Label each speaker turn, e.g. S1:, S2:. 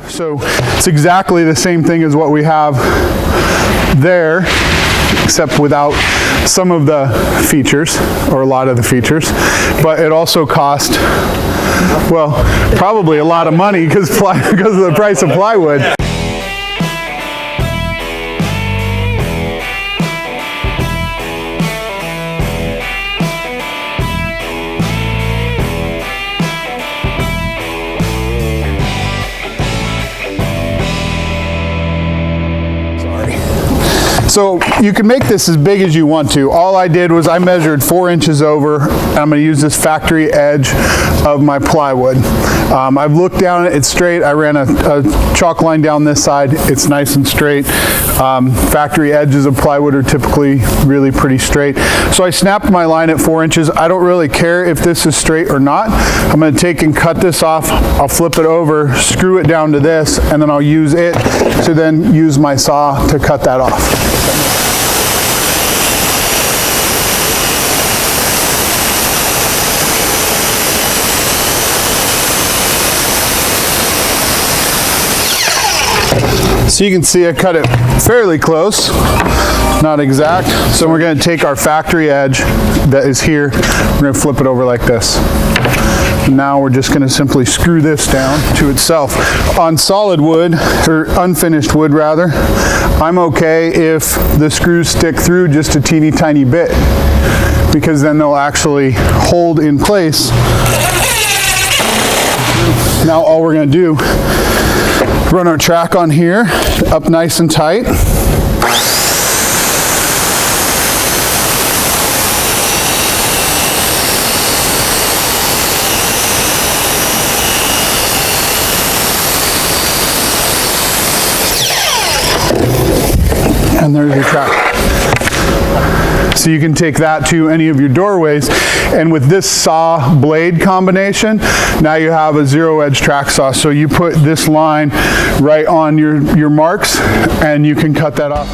S1: So it's exactly the same thing as what we have there, except without some of the features, or a lot of the features. But it also cost, well, probably a lot of money because of the price of plywood. So you can make this as big as you want to. All I did was I measured 4 inches over, and I'm going to use this factory edge of my plywood. I've looked down it, it's straight. I ran a chalk line down this side, it's nice and straight. Factory edges of plywood are typically really pretty straight. So I snapped my line at 4 inches. I don't really care if this is straight or not. I'm going to take and cut this off. I'll flip it over, screw it down to this, and then I'll use it to then use my saw to cut that off. So you can see I cut it fairly close, not exact. So we're going to take our factory edge that is here, we're going to flip it over like this. Now we're just going to simply screw this down to itself. On solid wood, or unfinished wood rather, I'm okay if the screws stick through just a teeny tiny bit, because then they'll actually hold in place. Now all we're going to do, run our track on here, up nice and tight. And there's your track. So you can take that to any of your doorways, and with this saw blade combination, now you have a 0-edge track saw. So you put this line right on your marks and you can cut that off.